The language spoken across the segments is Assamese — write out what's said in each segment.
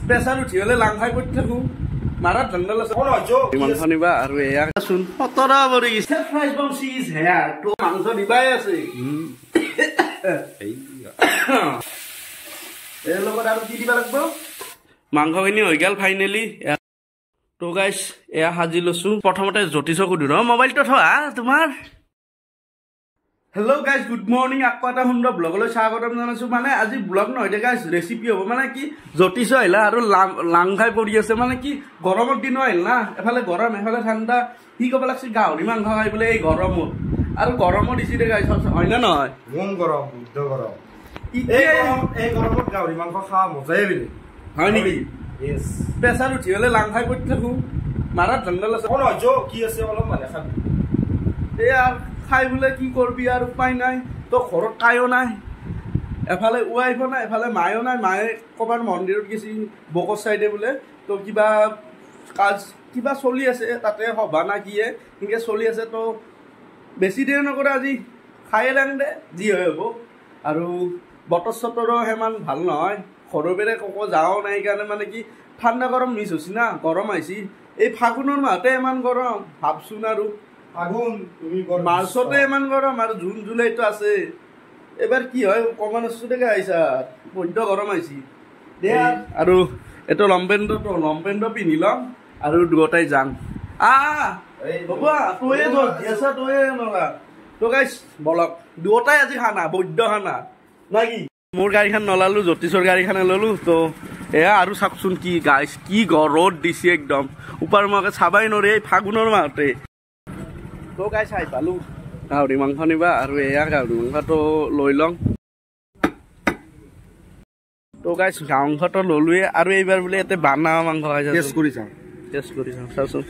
প্ৰেছাৰ উঠি হলে লাং খাই পৰি থাকো মাৰা ধান্দাল আছে মাংস নিবা আৰু এয়া চোন 17 পৰি গৈছে ফ্ৰাইজ বংশী ইজ হেয়াৰ তো মাংস দিবাই আছে এই লগত আৰু কি দিবা লাগিব মাংসখিনি হৈ গেল ফাইনেলি তো গাইস এয়া হাজি লছো প্ৰথমতে জ্যোতিষক সুধো মোবাইলটো থোৱা তোমাৰ হেল্ল' গাইজ গুড মৰ্নিং আকৌ এটা সুন্দৰ ব্লগলৈ স্বাগতম জনাইছো মানে আজি ব্লগ নহয় দে গাইজ ৰেচিপি হ'ব মানে কি জ্যোতিষ আহিলা আৰু লাং খাই পৰি আছে মানে কি গৰমৰ দিনো আহিল না এফালে গৰম এফালে ঠাণ্ডা কি ক'ব লাগছে গাহৰি মাংস খাই বোলে এই গৰমত আৰু গৰমত দিছে দে গাইজ হয় না নহয় মন গৰম বুদ্ধ গৰম এই গৰমত গাহৰি মাংস খোৱা মজাই বেলেগ হয় নেকি প্ৰেছাৰ উঠি হলে লাং খাই পৰি থাকো মাৰা ধান্দাল আছে কি আছে অলপ মানে খাবি এয়া খাই বোলে কি কৰবি আৰু উপায় নাই তো ঘৰত কায়ো নাই এফালে ৱাইফো নাই এফালে মায়েও নাই মায়ে ক'ৰবাৰ মন্দিৰত গেছি বকত চাইডে বোলে তো কিবা কাজ কিবা চলি আছে তাতে সভা না কিয়ে সেনেকৈ চলি আছে তো বেছি দেৰি নকৰে আজি খায়ে লাং দে যি হয় হ'ব আৰু বতৰ চতৰো সিমান ভাল নহয় ঘৰৰ পেৰে ক'ব যাওঁ নাই সেইকাৰণে মানে কি ঠাণ্ডা গৰম মিছ হৈছে না গৰম আহিছে এই ফাগুনৰ মাহতে ইমান গৰম ভাবচোন আৰু আগুন তুমি মাৰ্চতে ইমান গৰম আৰু জুন জুলাইতো আছে এবাৰ কি হয় কমন আছোতে আহিছা বৈদ্য গৰম আহিছে দে আৰু এইটো লম্পেণ্টটো পিন্ধি ল'ম আৰু দুয়োটাই যাম বলক দুয়োটাই আজি খানা বৈদ্য খানা না কি মোৰ গাড়ীখন নলালো জ্যোতিষৰ গাড়ীখনে ললো তো এয়া আৰু চাওকচোন কি গাইছ কি ৰ'দ দিছে একদম ওপৰ মুখে চাবাই নোৱাৰি এই ফাগুনৰ মাহতে তো গাইছ আহি পালো গাহৰি মাংস নিবা আৰু এয়া গাহৰি মাংসটো লৈ লওঁ তো গাইছ মাংসটো ললোৱে আৰু এইবাৰ বোলে ইয়াতে বানা মাংস খাইছা টেষ্ট কৰি চাওঁ চাওচোন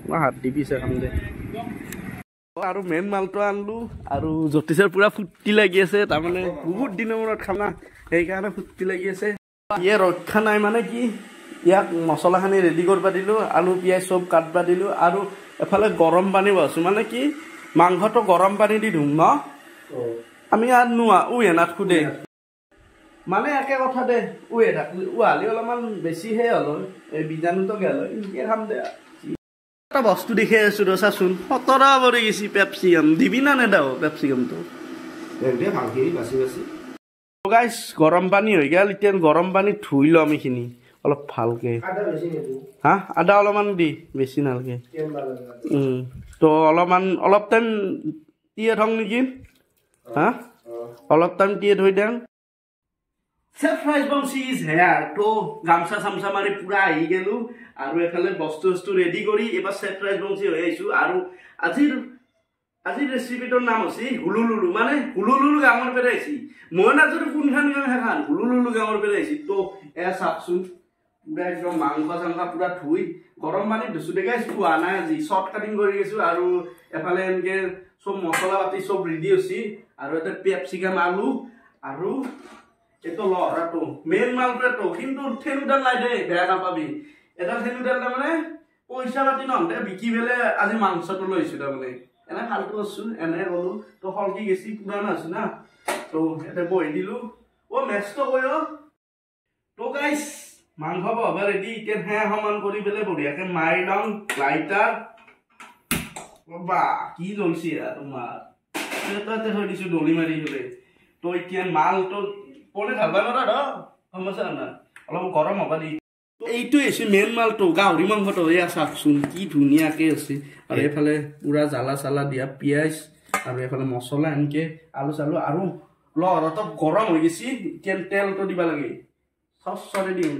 মই হাত দি পিছে খাম দে আৰু মেইন মালটো আনলো আৰু জ্যোতিষৰ পুৰা ফুৰ্তি লাগি আছে তাৰমানে বহুত দিনৰ মূৰত খানা সেইকাৰণে ফুৰ্তি লাগি আছে ইয়ে ৰক্ষা নাই মানে কি ইয়াক মছলাখিনি ৰেডি কৰিব দিলোঁ আলু পিঁয়াজ চব কাটব দিলোঁ আৰু এফালে গৰম পানী বহাইছো মানে কি মাংসটো গৰম পানী দি ধুম ন আমি আৰু নোৱা নাথ দে মানে একে কথা দে উহালি অলপমান বেছিহে হ'ল এই বীজাণুটো গেল এনেকৈ খাম দে এটা বস্তু দেখি আছো ৰ চাচোন 17 পৰি গৈছে পেপচিকাম দিবি না নেদাও পেপচিকামটো গাইছ গৰম পানী হৈ গেল এতিয়া গৰম পানী ধুই ল'ম এইখিনি অলপ ভালকে হা আদা অলপমান দি বেছি নালাগে তো অলপ টাইম তিয়াই থওঁ নেকি হা অলপ টাইম তিয়াই থৈ দিম ফ্ৰাইজ বংশী ইজ হেয়াৰ তো গামছা চামচা মাৰি পুৰা আহি গেলো আৰু এফালে বস্তু ৰেডি কৰি এবাৰ ফ্ৰাইজ বংশী হৈ আহিছো আৰু আজিৰ ৰেচিপিটোৰ নাম হৈছে হুলুলুলু মানে হুলুলুলু গাঁৱৰ পৰা আহিছে মই নাজানো কোনখান গাঁও সেইখান হুলুলুলু গাঁৱৰ পৰা আহিছে তো এয়া চাওকচোন পুৰা একদম মাংস চাংস পুৰা ধুই গৰম পানীত ধুইছো দেখাইছো খোৱা নাই আজি শ্বৰ্ট কাটিং কৰি গৈছো আৰু এফালে এনেকে চব মছলা পাতি চব ৰেডি হৈছে আৰু এটা পেপচিকাম আলু আৰু এইটো লহৰাটো মেইন মালটোৱেতো কিন্তু থেনুডাল নাই দেই বেয়া নাপাবি এটা থেনুডাল তাৰমানে পইচা পাতি নহওঁতে বিকি পেলাই আজি মাংসটো লৈছো তাৰমানে এনে ফাল্টু আছো এনে গলো তো সলকি গেছি পুৰাণা আছো না তো ইয়াতে বহি দিলো মেচটো কৈ তো গাইছ মাংস বহাবা ৰেডি এতিয়া সমান কৰি পেলাই বঢ়িয়াকে মাৰি লওঁ লাইটাৰ বা কি জ্বলছি তোমাৰ তাতে থৈ দিছো দলি মাৰি পেলাই তো এতিয়া মালটো পনে ঢালবা নোৱাৰা সমস্যা না অলপ গৰম হবা দি এইটো হৈছে মেইন মালটো গাহৰি মাংসটো এয়া চাওকচোন কি ধুনীয়াকে আছে আৰু এইফালে পুৰা জ্বালা চালা দিয়া পিঁয়াজ আৰু এইফালে মছলা এনেকে আলু চালু আৰু লহৰাটো গৰম হৈ গৈছে এতিয়া তেলটো দিব লাগে চৰে দিম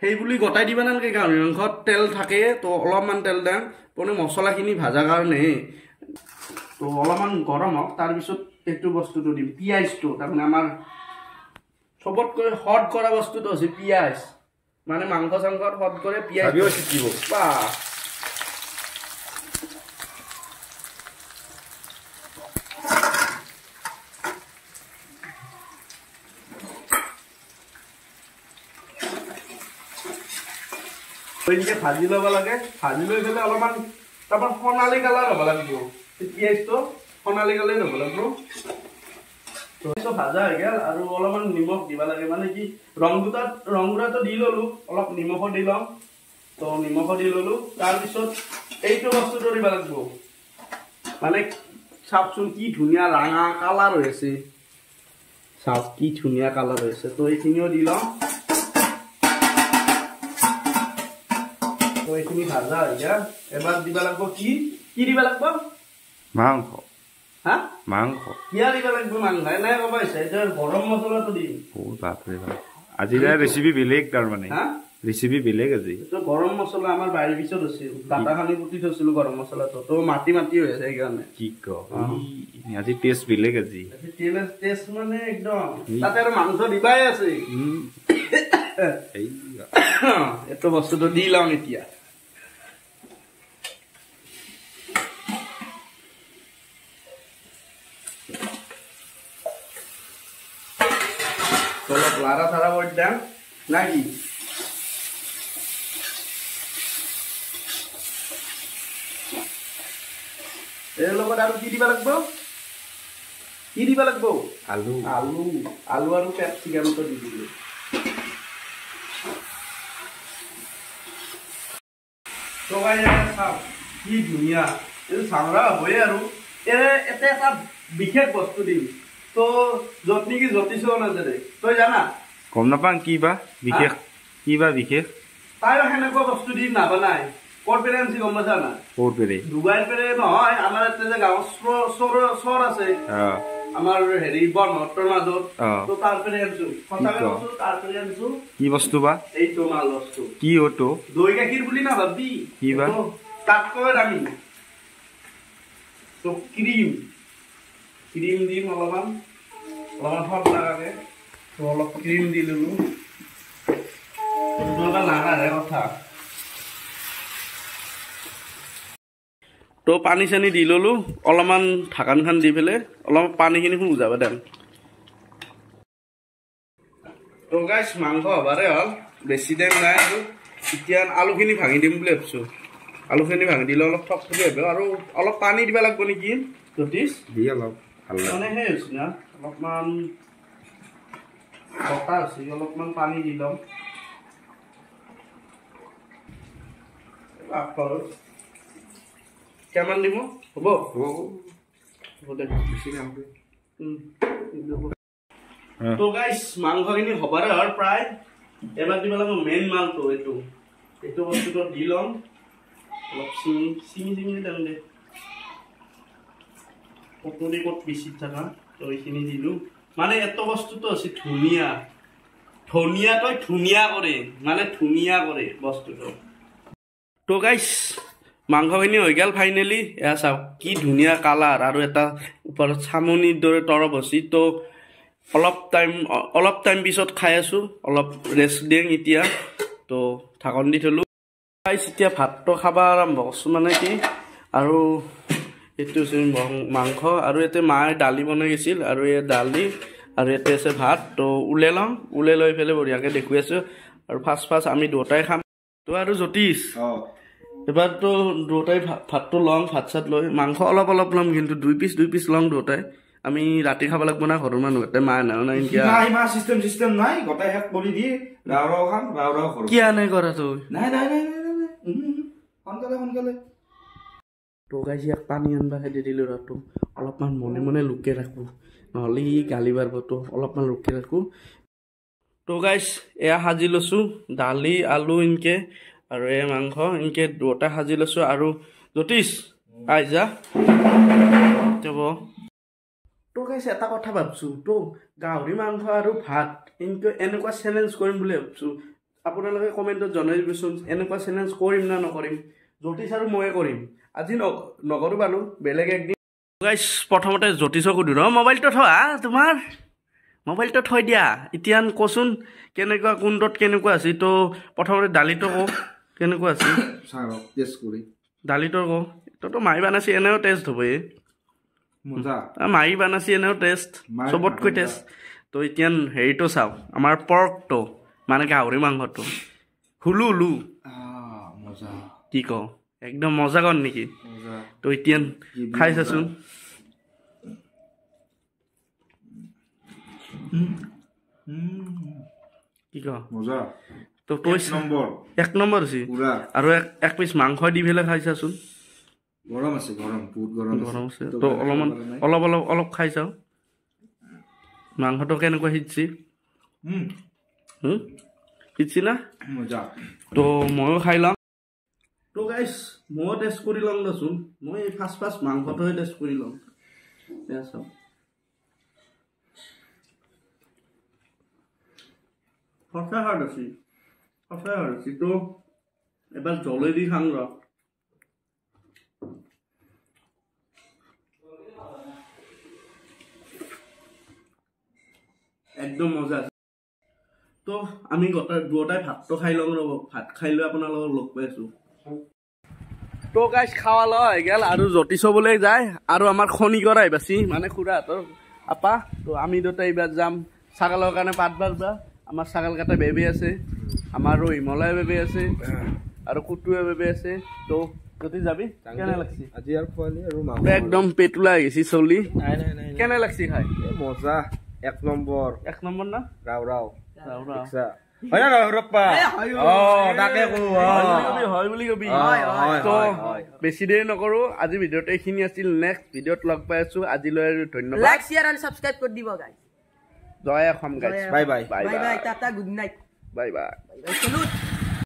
সেই বুলি গটাই দিব নালাগে গাহৰি মাংসত তেল থাকে তো অলপমান তেল দাম পনে মছলাখিনি ভাজা কাৰণে তো অলপমান গৰম হওক তাৰপিছত এইটো বস্তুটো দিম পিঁয়াজটো তাৰমানে আমাৰ চবতকৈ হট কৰা বস্তুটো হৈছে পিঁয়াজ মানে মাংস চাংসত হট কৰে পিঁয়াজ শিকিব বা এনেকৈ ভাজি ল'ব লাগে ভাজি লৈ পেলাই অলপমান তাৰপৰা সোণালী কালাৰ হ'ব লাগিব পিঁয়াজটো সোণালী কালাৰ হ'ব লাগিব তো চব ভাজা হৈ গেল আৰু অলপমান নিমখ দিবা লাগে মানে কি ৰংগুটাটো দি ললো অলপ নিমখ দি লম তো নিমখ দি ললো তাৰপিছত এইটো বস্তুটো দিব লাগিব মানে চাওকচোন কি ধুনীয়া ৰঙা কালাৰ হৈ আছে চাওক কি ধুনীয়া কালাৰ হৈ আছে তো এইখিনিও দি লম তো এইখিনি ভাজা হৈ গেল এবাৰ দিবা লাগিব কি দিবা লাগিব মাংস হা মাংস কিয়া দিবা লাগিব মাংস নাই কবা হৈছে এটা গৰম মছলাটো দিম ও বাপৰে বাপ আজি ৰেচিপি বেলেগ তাৰ মানে হা ৰেচিপি বেলেগ আজি তো গৰম মছলা আমাৰ বাৰীৰ পিছত আছিল দাটা খানি পুতি থৈছিলো গৰম মছলাটো তো মাটি হৈ আছে সেইকাৰণে কি ক আজি টেষ্ট বেলেগ আজি টেষ্ট মানে একদম তাতে আৰু মাংস দিবাই আছে এইটো বস্তুটো দি লওঁ এতিয়া অলপ লাৰা চাৰা কৰি দাম নাকি এৰ লগত আৰু কি দিবা লাগিব আলু আৰু ক্যাপসিকামটো দি দিলো তো গাইজ চাও কি ধুনীয়া এই চাংৰা হয়ে আৰু এটা এটা বিশেষ বস্তু দিম তো যত নেকি জ্যোতিষ নাজানে তই জানা গম নাপাং কিবা বিশেষ তাই সেনেকুৱা বস্তু দি নাবনাই ক'ৰ পেৰে আনছি গম পাইছা না ক'ৰ পেৰে দুগাইৰ পেৰে নহয় আমাৰ ইয়াতে যে গাঁৱৰ চৰ আছে আমাৰ হেৰি বনহট্টৰ মাজত তো তাৰ পেৰে আনছো সঁচাকে বস্তু তাৰ পেৰে আনছো কি বস্তু বা এইটো মাল বস্তু কি ওটো দৈ গাখীৰ বুলি নাভাবি কি বা তাতকৈ দামী তো ক্ৰীম দিম অলপমান সব লাগাকে তো অলপ ক্ৰীম দি ললো নাগাৰে কথা তো পানী চানি দি ললো অলপমান ঢাকনখন দি পেলাই অলপ পানীখিনি শুকাব দেন তো গাইছ মাংস হবাৰে হ'ল বেছি টাইম নাই আৰু এতিয়া আলুখিনি ভাঙি দিম বুলি ভাবিছো আলুখিনি ভাঙি দিলে অলপ থপথপি হ'ব আৰু অলপ পানী দিব লাগিব নেকি জ্যোতিষ দি অলপ মানে সেই হৈছে না অলপমান বতা হৈছে অলপমান পানী দি লম কেমান দিব হ'ব দে তো গাইছ মাংসখিনি হবাৰে হ'ল প্ৰায় এবাৰ দিব লাগিব মেইন মালটো এইটো বস্তুটো দি ল'ম অলপ চিঙি দিম দে কটৰি ক'ত বেছিত থকা তো এইখিনি দিলোঁ মানে এত বস্তুটো আছে ধুনীয়া কৰে বস্তুটো তো গাইছ মাংসখিনি হৈ গ'ল ফাইনেলি এয়া চাওক কি ধুনীয়া কালাৰ আৰু এটা ওপৰত চামনিৰ দৰে তৰপ হৈছে তো অলপ টাইম পিছত খাই আছোঁ অলপ ৰেষ্ট দিম এতিয়া তো ঢাকন দি থলোঁ গাইছ এতিয়া ভাতটো খাব আৰম্ভ কৰিছোঁ মানে কি আৰু এইটো হৈছে মাংস আৰু ইয়াতে মায়ে দালি বনাই গৈছিল আৰু এই দালি আৰু ইয়াতে আছে ভাত তো ওলাই লৈ পেলাই বঢ়িয়াকৈ দেখুৱাই আছোঁ আৰু ফাৰ্ষ্ট আমি দুটাই খাম তো আৰু জ্যোতিষ এবাৰতো দুটাই ভাতটো লওঁ ভাত চাত লৈ মাংস অলপ ল'ম কিন্তু দুই পিচ লওঁ দুটাই আমি ৰাতি খাব লাগিব না ঘৰৰ মানুহ এতে মা নাই চিষ্টেম নাই গোটাই শেষ কৰি দি ৰাওৰাও খাম ৰাওৰাও কৰোঁ কিয় নাই কৰা তই নাই সোনকালে তো গাইছি ইয়াক পানী আনবা খেদি দিলোঁ ৰাতো অলপমান মনে লুকে ৰাখোঁ নহ'লে সি গালি পাৰব তো অলপমান লুকে ৰাখোঁ তো গাইছ এয়া সাজি লৈছোঁ দালি আলু ইনকে আৰু এই মাংস ইনকে দুটা সাজি লৈছোঁ আৰু জ্যোতিষ আইজা যাব তো গাইছ এটা কথা ভাবছোঁ তো গাহৰি মাংস আৰু ভাত ইনকে এনেকুৱা চেলেঞ্জ কৰিম বুলি ভাবছোঁ আপোনালোকে কমেণ্টত জনাই দিবচোন এনেকুৱা চেলেঞ্জ কৰিম না নকৰিম জ্যোতিষ আৰু ময়ে কৰিম আজি নকৰোঁ বাৰু বেলেগ একদিন গাইছ প্ৰথমতে জ্যোতিষক সুধো মোবাইলটো থোৱা তোমাৰ মোবাইলটো থৈ দিয়া এতিয়া কচোন কেনেকুৱা কোনটোত কেনেকুৱা আছে তো প্ৰথমতে দালিটো কওঁ কেনেকুৱা আছে দালিটো কওঁ তো মাৰি বানাইছে এনেও টেষ্ট হ'ব মাৰি বানাইছে এনেও টেষ্ট চবতকৈ টেষ্ট তো এতিয়া হেৰিটো চাওঁ আমাৰ পৰ্কটো মানে গাহৰি মাংসটো হুলু কি কওঁ একদম মজা কন নেকি তো এতিয়া খাই চাচোন কি ক মজা তো তই এক নম্বৰ হৈছে আৰু এক পিচ মাংস দি পেলাই খাইছাচোন গৰম আছে বহুত গৰম আছে তো অলপমান অলপ খাই চাওঁ মাংসটো কেনেকুৱা সিজছি সিজছি না মজা তো ময়ো খাই লওঁ তো গাইছ ময়ো টেষ্ট কৰি লওঁ দেচোন মই ফাৰ্ষ্ট মাংসটোৱে টেষ্ট কৰি লওঁ চাওঁ সঁচা হাৰ্ড আছে তো এবাৰ জলেদি খাং ৰ একদম মজা আছে তো আমি দুটাই ভাতটো খাই লওঁ ৰ'ব ভাত খাই লৈ আপোনালোকক লগ পাই আছো তো গাইছ খাৱা লোৱা হৈ গ'ল আৰু জ্যোতি চবলৈ যায় আৰু আমাৰ খনি কৰাই বাছি মানে খুৰাহঁতৰ আপা তো আমি দুটাই এইবাৰ যাম ছাগলৰ কাৰণে পাত বাৰবা আমাৰ ছাগল কেইটা বেবী আছে আমাৰ হিমালয় বেবী আছে আৰু কুটুৱে বেবী আছে তো যদি যাবি কেনে লাগছি আজি আৰু খোৱালি আৰু একদম পেটুলা হৈ গৈছি চলি কেনে লাগছি খাই মজা এক নম্বৰ না ৰাও হয় না ৰপ্পা তাকে হয় বুলি কবি তো বেছি দেৰি নকৰো আজি ভিডিঅ'ত এইখিনি আছিল নেক্সট ভিডিঅ'ত লগ পাই আছো আজিলৈ ধন্যবাদ লাইক শেয়ার এন্ড সাবস্ক্রাইব করে দিব গাইস জয় Assam guys bye bye bye bye tata good night bye bye সালুট